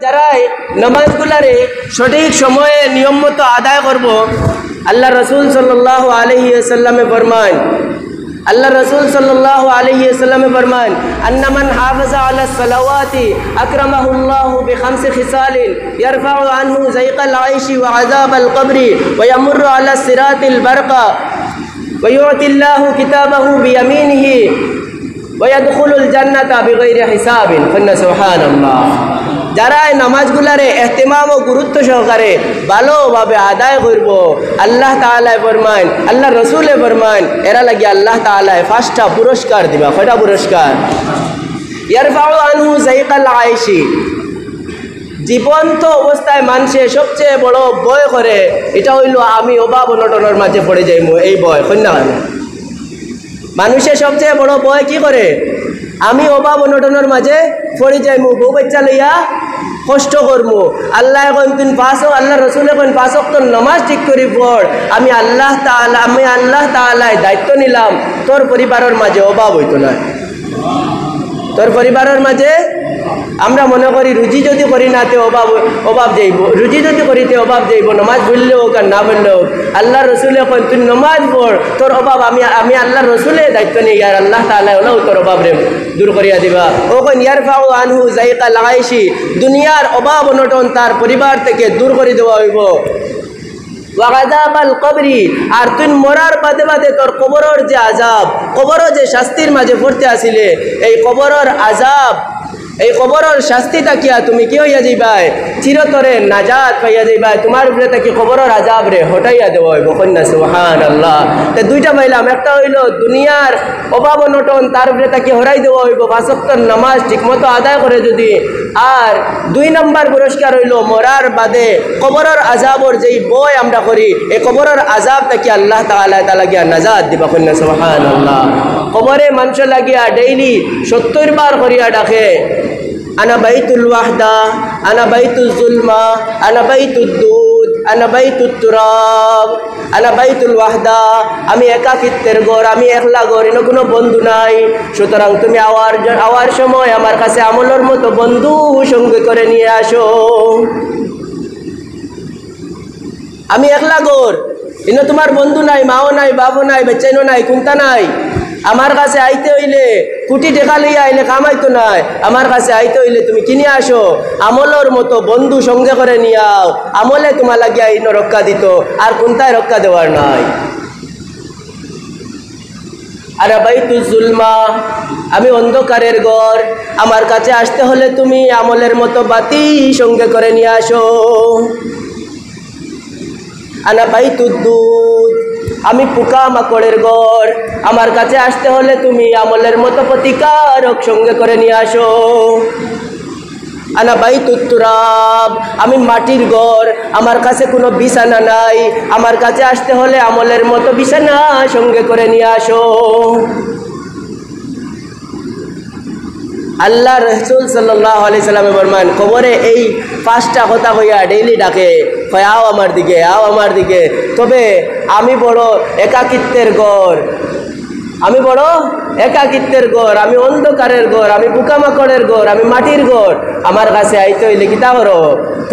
যারা নামাজগুলারে সঠিক সময়ে নিয়ম মতো আদায় করব, আল্লাহ রসুল সাল্লাল্লাহু আলাইহি ওয়াসাল্লামে ফরমান, আল্লাহ রসুল সাল্লাল্লাহু আলাইহি ওয়াসাল্লামে ফরমান, আন্না মান হাফাযা আলা সালাওয়াতি আকরামাহুল্লাহু বিখামসি খিসালিন ইয়ারফাউ আনহু যায়কাল আইশি ওয়া আযাবাল কবরি ওয়া ইয়ামুররু আলা সিরাতিল বারকা ওয়া ইউতিল্লাহু কিতাবাহু বিয়ামিনিহি ওয়া ইয়াদখুলুল জান্নাতা বিগাইরি হিসাবিন। সুবহানাল্লাহ। যারা এই নামাজগুলারে এহতেমাম ও গুরুত্ব সহকারে ভালোভাবে আদায় করব, আল্লাহ তাআলা ফরমান, আল্লাহ রসুলে ফরমান, এরা লাগি আল্লাহ তাআলা 5টা পুরস্কার দিবা। কয়টা পুরস্কার? ইয়ারফাউ আনহু যায়কাল আইশি, জীবন্ত অবস্থায় মানুষের সবচেয়ে বড় ভয় করে এটা হইল আমি অভাব অনটনের মাঝে পড়ে যাইমু। এই ভয় কন্যা মানুষের সবচেয়ে বড় ভয় কি করে? আমি অভাব অনটনের মাঝে পড়ে যাইমু, বউ বাচ্চা লইয়া কষ্ট করবো। আল্লাহ এখন তুই আল্লাহ রসুল এখন 5 ওয়াক্ত নামাজ ঠিক করি পড়, আমি আল্লাহ তাআলায় দায়িত্ব নিলাম তোর পরিবারের মাঝে অভাব হইতো না। তোর পরিবারের মাঝে আমরা মনে করি রুজি যদি করি না তে অভাব যাইব, রুজি যদি করিতে অভাব যাইব, নমাজ বললে হোক আর না বললে হোক। আল্লাহ রসুলে এখন তুই নমাজ পড়, তোর অভাব আমি আল্লাহ রসুলে দায়িত্ব নিই, আর আল্লাহ তাআলা হলেও তোর অভাব রে দূর করিয়া দিবা। ওখন ইয়ারফাউ আনহু যায়কাল আইশি, দুনিয়ার অভাব অনটন তার পরিবার থেকে দূর করে দেওয়া হইব। ওয়া আযাবাল কবরি, আর তুই মরার বাদে বাদে তোর কবরের যে আযাব, কবরের যে শাস্তির মাঝে পড়তে আসিলে, এই কবরের আযাব, এই কবরের শাস্তিটা কিয়া তুমি কি হইয়া যাইবাই? চিরতরে নাজাত পাইয়া যাইবাই। তোমার উপরে তাকে কবরের আযাব রে হটাইয়া দেওয়া হইব। কন্যা সুবহানাল্লাহ। তো দুইটা পাইলাম, একটা হইল দুনিয়ার অভাব অনটন তার উপরে তাকে হরাই দেওয়া হইব 5 ওয়াক্ত নামাজ ঠিকমতো আদায় করে যদি। আর 2 নম্বর পুরস্কার হইল মরার বাদে কবরের আযাবর যেই বয় আমরা করি, এই কবরের আযাব তাকে আল্লাহ তাআলা গিয়া নাজাত দিবা। কন্যা সুবহানাল্লাহ। কবরে মানুষ লাগিয়া ডেইলি 70 বার করিয়া ডাকে, আনা বাইতুল ওয়াহদা, আনা বাইতুল জুলমা, আনা বাইতুদ দুদ, আনা বাইতুত তুরাব, আনা বাইতুল ওয়াহদা, আমি একাকিত্বের ঘর, আমি একলা ঘর, এনে কোনো বন্ধু নাই। সুতরাং তুমি আওয়ার সময় আমার কাছে আমলের মতো বন্ধু সঙ্গে করে নিয়ে আসো। আমি একলা ঘর, এনে তোমার বন্ধু নাই, মাও নাই, বাবু নাই, বেচাইনো নাই, কোনটা নাই। আমার কাছে আইতে হইলে কোটি টাকা লইয়া আইলে কামাইতো নাই, আমার কাছে আইতে হইলে তুমি কিনে আসো আমলের মতো বন্ধু সঙ্গে করে নিয়ে আও, আমলে তোমার লাগিয়া ইন রক্ষা দিত, আর কোনটায় রক্ষা দেওয়ার নাই। আর বাইতুল জুলমা, আমি অন্ধকারের ঘর, আমার কাছে আসতে হলে তুমি আমলের মতো বাতি সঙ্গে করে নিয়ে আসো। আনা বাইতুদ দুদ, আমি পোকা মাকড়ের ঘর, আমার কাছে আসতে হলে তুমি আমলের মতো প্রতিকারক সঙ্গে করে নিয়ে আসো। আনা বাইতুত তুরাব, আমি মাটির ঘর, আমার কাছে কোনো বিছানা নাই, আমার কাছে আসতে হলে আমলের মতো বিছানা সঙ্গে করে নিয়ে আসো। আল্লাহ রসুল সাল্লাল্লাহু আলাইহি সাল্লামে ফরমান, কবরে এই 5টা কথা কইয়া ডেইলি ডাকে, কয় আও আমার দিকে, আও আমার দিকে। তবে আমি বড় একাকিত্বের ঘর, আমি বড় একাকিত্বের ঘর, আমি অন্ধকারের ঘর, আমি পোকামাকড়ের ঘর, আমি মাটির ঘর। আমার কাছে আইতে হইলে কিতা করো?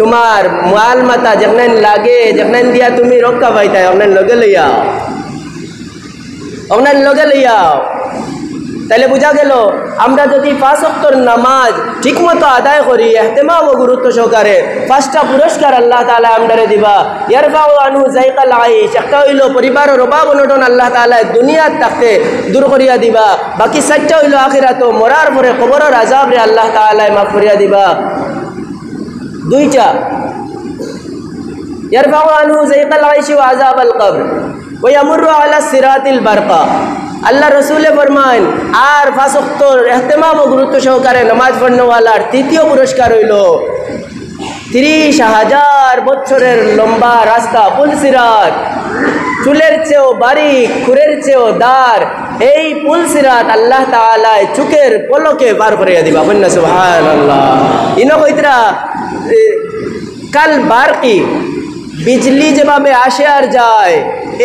তোমার মাল মাতা যেখানে লাগে, যেখানে দিয়া তুমি রক্ষা পাইতাই, আপনার লগে লইয়াও, আপনার লগে লইয়াও। তাইলে বোঝা গেল আমরা যদি 5 ওয়াক্তর নামাজ ঠিকমতো আদায় করি, ইহতেমাম ও গুরুত্ব সহকারে, 5টা পুরস্কার আল্লাহ তাআলা আমরারে দিবা। ইয়ারফাউ আনহু যায়কাল আইশ, একটা হইল পরিবারের অভাব অনটন আল্লাহ তাআলা দুনিয়ার থাকতে দূর করিয়া দিবা। বাকি 4টা হইল আখিরাত, মরার পরে কবরের আযাব রে আল্লাহ তাআলা মাফ করিয়া দিবা। 2টা, ইয়ারফাউ আনহু যায়কাল আইশি ওয়া আযাবাল কবর ওয়া ইয়ামুররু আলা সিরাতিল বারকা। আল্লাহ রসুলে ফরমান, আর 5 ওয়াক্তর ইহতেমাম ও গুরুত্ব সহকারে নামাজ পড়নেওয়ালার 3য় পুরস্কার হইল 30,000 বছরের লম্বা রাস্তা, পুল সিরাত, চুলের চেয়েও বারিক, খুরের চেয়েও দার, এই পুল সিরাত আল্লাহ তাআলা চোখের পলকে পার করিয়া দিবা। কন্যা সুবহানাল্লাহ। ইনো কইতরা কাল বারকি, বিজলি যেভাবে আসে আর যায়,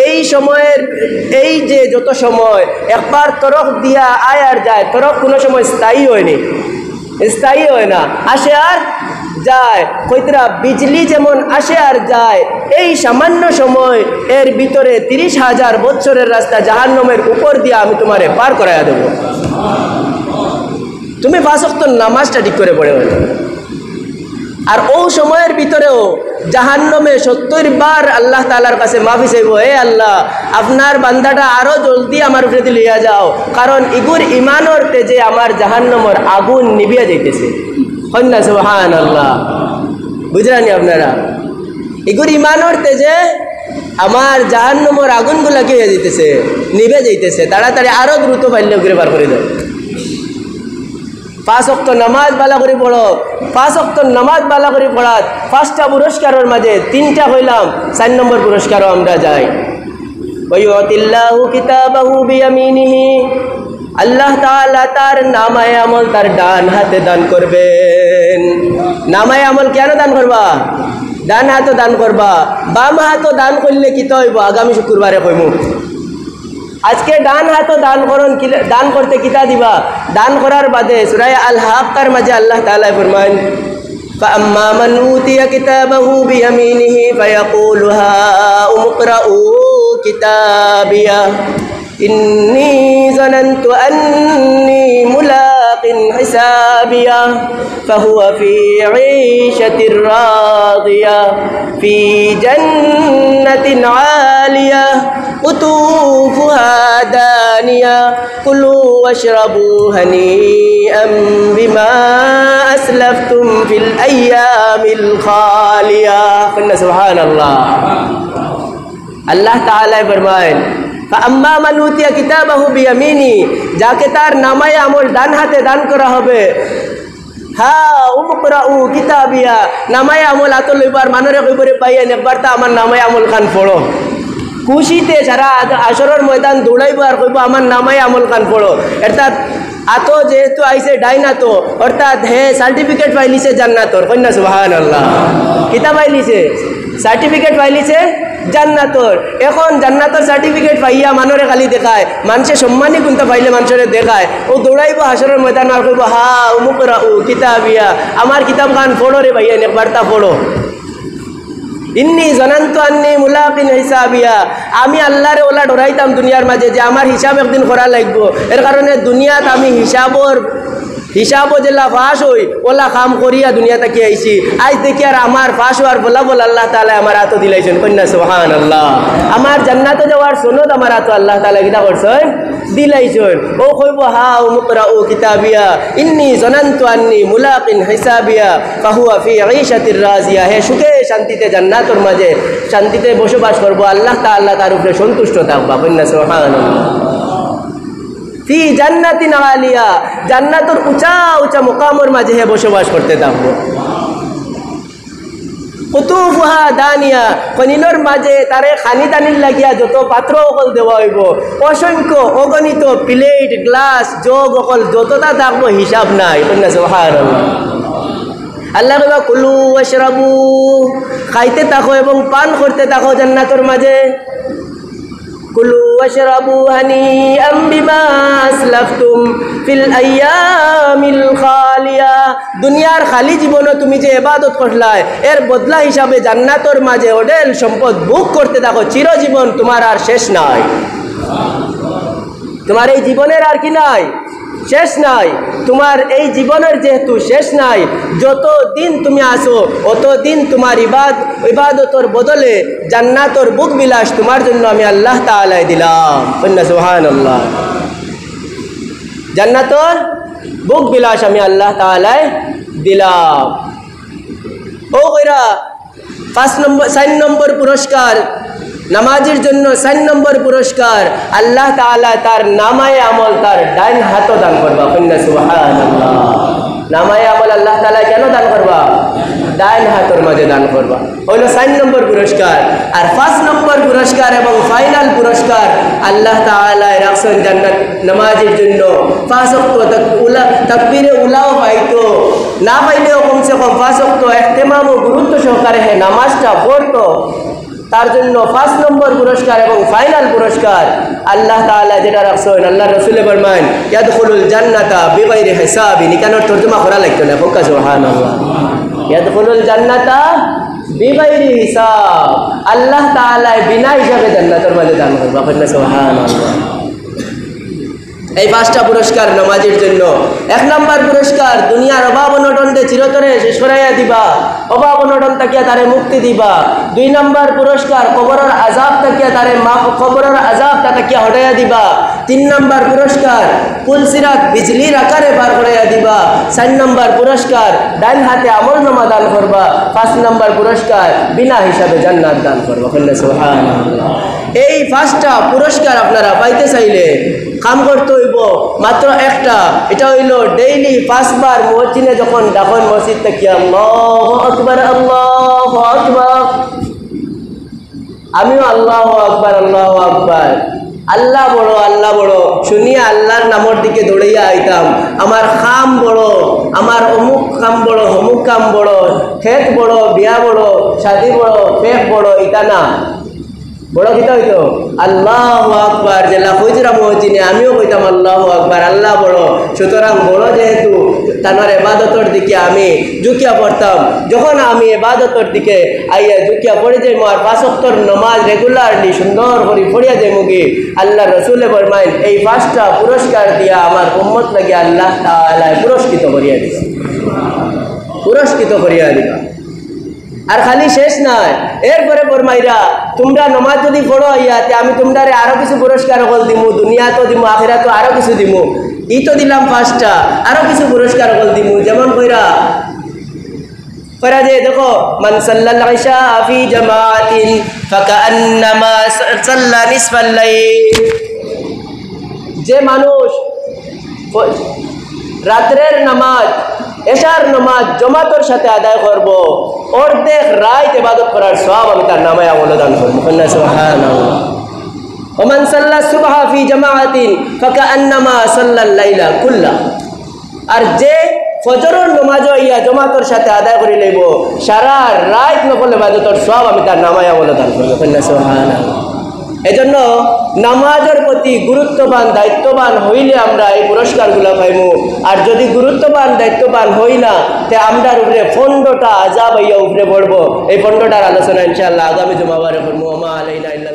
এই সময়ের এই যে যত সময় একবার তরফ দিয়া আয় আর যায়, তরফ কোনো সময় স্থায়ী হয়নি, স্থায়ী হয় না, আসে আর যায়, কইতরা বিজলি যেমন আসে আর যায়, এই সামান্য সময় এর ভিতরে 30,000 বছরের রাস্তা জাহান্নামের উপর দিয়ে আমি তোমারে পার করাইয়া দেব। তুমি 5 ওয়াক্ত নামাজটা ঠিক করে পড়ে হলো। আর ও সময়ের ভিতরেও জাহান্নামে 70 বার আল্লাহ তাআলার কাছে মাফি চাইব, হে আল্লাহ আপনার বান্দাটা আরো জলদি আমার উপরে লইয়া যাও, কারণ ইগুর ইমানর তেজে আমার জাহান্নামের আগুন নিভিয়া যাইতেছে। কন্যা সুবহানাল্লাহ, বুঝলেন আপনারা? ইগুর ইমানর তেজে আমার জাহান্নামের আগুনগুলা কি হয়ে যাইতেছে, নিভে যাইতেছে। তাড়াতাড়ি আরো দ্রুত পাইলে ঘুরে বার করে দাও। 5 ওয়াক্ত নামাজ বালা করে পড়ো। 5 ওয়াক্ত নামাজ বালা করে পড়াত 5টা পুরস্কারের মাঝে 3টা হইলাম, 4 নম্বর পুরস্কারও আমরা যাই। ওয়ায়ুতিল্লাহু কিতাবাহু বিয়ামিনিহি, আল্লাহ তাআলা তার নামায়ে আমল তার ডান হাতে দান করবেন। নামায়ে আমল কেন দান করবা? ডান হাতে দান করবা। বাম হাতে দান করলে কি হইব? আগামী শুক্রবারে কইমু। আজকে ডান হাতে দান করুন, দান করতে কিতা দিবা? দান করার বাদে সূরা আল হাক্কার মাঝে আল্লাহ তাআলা ফরমান, ফাআম্মা মান উতিয়া কিতাবাহু বিয়ামিনিহি ফায়াকুলু হাউম ইকরাউ কিতাবিয়া ইন্নী যানানতু আন্নী মুলাকিন হিসাবিয়া ফাহুয়া ফি ঈশাতির রাদিয়া ফি জান্নাতিন আলিয়া قطوفها دانية كلوا واشربوا هنيئا بما أسلفتم في الأيام الخالية. قلنا سبحان الله. الله تعالى فرمائن فأما من أوتي كتابه بيمينه, যাকে তার নামায়ে আমল ডান হাতে দান করা হবে, উমকরাউ কিতাবিয়া, নামায়ে আমল হাতে লইবার মানরে কইবরে পাইয়েন একবার তা আমার নামায়ে আমল খান পড়ো। খুশিতে সারা আসরের ময়দান দৌড়াইব আর কইব আমার নামায়ে আমল খান পড়ো। অর্থাৎ আতো যেহেতু আইছে ডাইন আতো, অর্থাৎ হে সার্টিফিকেট পাইলিছে জান্নাতর। কন্যা সুবহানাল্লাহ, কিতা পাইলিছে? সার্টিফিকেট পাইলিছে জান্নাতর। এখন জান্নাতর সার্টিফিকেট পাইয়া মানুষে খালি দেখায়, মানুষের সম্মানই কিন্তু পাইলে মানুষের দেখায়। ও দৌড়াইব হাসরের ময়দান আর কইব উমকরাউ কিতাবিয়া, আমার কিতাব খান পড়ো রে ভাইয়া, একবার তা পড়ো। ইন্নী জানান্তু আন্নী মুলাকিন হিসাবিয়া, আমি আল্লাহরে ওলা ডরাইতাম দুনিয়ার মাঝে যে আমার হিসাব একদিন করা লাগবো। এর কারণে দুনিয়াত আমি হিসাবও যেলা ফাঁস হই ওলা কাম করিয়া দুনিয়া তাকি আইছি। আজ দেখি আর আমার ফাঁস হওয়ার বলা বল আল্লাহ তাআলা আমার হাতে দিলাইছেন। কন্যা সুবহানাল্লাহ। আমার জান্নাতে যাওয়ার সনদ আমার হাতে আল্লাহ তাআলা কিতা করছেন, দিলাইছেন। ও কইব উমকরাউ কিতাবিয়া ইন্নী জানান্তু আন্নী মুলাকিন হিসাবিয়া ফাহুয়া ফি ঈশাতির রাজিয়া, হে সুখে শান্তিতে জান্নাতের মাঝে শান্তিতে বসবাস করব, আল্লাহ তাআলা তার উপরে সন্তুষ্ট থাকবা। কন্যা সুবহানাল্লাহ। ফি জান্নাতিন আলিয়া, জান্নাতের উঁচা উঁচা মুকামের মাঝে হে বসবাস করতে থাকবো। কুতুফুহা দানিয়া, কনিলর মাঝে তারে খানি দানির লাগিয়া যত পাত্র অকল দেওয়া হইব, অসংখ্য অগণিত প্লেট গ্লাস জগ অকল যতটা থাকবো হিসাব নাই। কন্যা সুবহানাল্লাহ। আল্লাহ কইবা কুলু ওয়াশরাবু, খাইতে থাকো এবং পান করতে থাকো জান্নাতের মাঝে। কুলু ওয়াশরাবু হানিআম বিমা আসলাফতুম ফিল আইয়ামিল খালিয়া, দুনিয়ার খালি জীবনে তুমি যে ইবাদত করলাই এর বদলা হিসাবে জান্নাতের মাঝে অঢেল সম্পদ ভোগ করতে থাকো চিরজীবন, তোমার আর শেষ নাই। তোমার এই জীবনের আর কি নাই, শেষ নাই। তোমার এই জীবনের যেহেতু শেষ নাই, যতদিন তুমি আসো অতদিন তোমার ইবাদতর বদলে জান্নাতর বুক বিলাস তোমার জন্য আমি আল্লাহ তাআলা দিলাম। সুবহানাল্লাহ। জান্নাতর বুক বিলাস আমি আল্লাহ তাআলা দিলাম। ও কইরা 4 নম্বর পুরস্কার নামাজের জন্য, 4 নম্বর পুরস্কার আল্লাহ তাআলা তার নামায়ে আমল তার ডান হাতে দান করবা। কন্যা সুবহানাল্লাহ। নামায়ে আমল আল্লাহ তাআলা কেন দান করবা? ডান হাতের মাঝে দান করবা। হইল 4 নম্বর পুরস্কার। আর 5 নম্বর পুরস্কার এবং ফাইনাল পুরস্কার আল্লাহ তাআলা রাখছেন জান্নাত নামাজের জন্য। 5 ওয়াক্ত তাকবীরে উলাও পাইতো, না পাইলেও কমসে কম 5 ওয়াক্ত ইহতিমাম ও গুরুত্ব সহকারে নামাজটা পড়তো, তার জন্য 5 নম্বর পুরস্কার এবং ফাইনাল পুরস্কার আল্লাহ তাআলা যেটা রাখছেন। আল্লাহ রাসূল ফরমান ইয়াদখুলুল জান্নাতা বিগাইরি হিসাবি, নিকানোর তরজমা করা লাগতো না। সুবহানাল্লাহ। ইয়াদখুলুল জান্নাতা বিগাইরি হিসাব। আল্লাহ তাআলা বিনা হিসাবে জান্নাতের মাঝে দান করবে। আপনারা সুবহানাল্লাহ। এই পাঁচটা পুরস্কার নামাজের জন্য। 1 নম্বর পুরস্কার, দুনিয়ার অভাব অনটনকে চিরতরে শেষ করাইয়া দিবা, অভাব অনটন তাকিয়া তারে মুক্তি দিবা। 2 নম্বর পুরস্কার, কবরের আযাব তাকিয়া তারে কবরের আযাব তাকিয়া হটাইয়া দিবা। 3 নম্বর পুরস্কার, পুলসিরাত বিজলির আকারে পার করাইয়া দিবা। 4 নম্বর পুরস্কার, ডান হাতে আমলনামা দান করবা। 5 নম্বর পুরস্কার, বিনা হিসাবে জান্নাত দান করবা। সুবহানাল্লাহ। এই 5টা পুরস্কার আপনারা পাইতে চাইলে কাম করতে হইব মাত্র একটা, এটা হইল ডেইলি 5 বার মুয়াজ্জিনে যখন ডাকন মসজিদ থেকে আল্লাহু আকবার আল্লাহু আকবার, আমিও আল্লাহু আকবার আল্লাহু আকবার, আল্লাহ বড় শুনিয়া আল্লাহর নামের দিকে দৌড়াইয়া আইতাম। আমার কাম বড়, আমার অমুক কাম বড়, অমুক কাম বড়, খেত বড়, বিয়া বড়, শাদি বড়, পেট বড়, এটা না। বড় কিতা হইতো আল্লাহু আকবার। জেলা হুজরা মুয়াজ্জিনে আমিও কইতাম আল্লাহু আকবার, আল্লাহ বড়। সুতরাং বড় যেহেতু তার ইবাদতের দিকে আমি ঝুঁকিয়া পড়তাম। যখন আমি ইবাদতের দিকে আইয়া ঝুঁকিয়া পড়ে যাই, আর 5 ওয়াক্তের নামাজ রেগুলারলি সুন্দর করে পড়িয়া যাই মুগি, আল্লাহ রসুলে ফরমাইন এই 5টা পুরস্কার দিয়া আমার উম্মত লাগে আল্লাহ তাআলা পুরস্কৃত করিয়া দিবা, পুরস্কৃত করিয়া দিবা। আর খালি শেষ নাই, এরপরে ফরমাইরা তোমরা নমাজ যদি পড়ো ইয়াতে আমি তোমরা আরো কিছু পুরস্কার হল দিমু, দুনিয়া তো দিমু, আখিরাত তো আরো কিছু দিমু। ই তো দিলাম 5টা, আরো কিছু পুরস্কার হল দিমু। যেমন কইরা যে দেখো, মান সাল্লাল ইশা ফি জামাআতিন ফাকান্নামা সাল্লা নিসফাল লাইল। যে মানুষ রাতের নামাজ, এশার নামাজ জামাতের সাথে আদায় করব, অর্ধেক রাত ইবাদত করার সওয়াব আমি তার নামে আমলে দান করব। সুবহানাল্লাহ। ওমান সাল্লা সুবহা ফি জামাআতিন ফাকান্নামা সাল্লাল লাইলা কুল্লা। আর যে ফজরের নামাজ ইয়া জামাতের সাথে আদায় করে লইব, সারা রাত নফল ইবাদতের সওয়াব আমি তার নামে আমলে দান করব। সুবহানাল্লাহ। এজন্য নামাজের প্রতি গুরুত্ববান দায়িত্ববান হইলে আমরা এই পুরস্কারগুলো পাইমু। আর যদি গুরুত্ববান দায়িত্ববান হই না, তে আমরার উপরে 15টা আযাব ইয়া উপরে পড়বো। এই 15টার আলোচনা ইনশাআল্লাহ আগামী জুমাবারে করবো। ওমা আলাইনা ইল্লা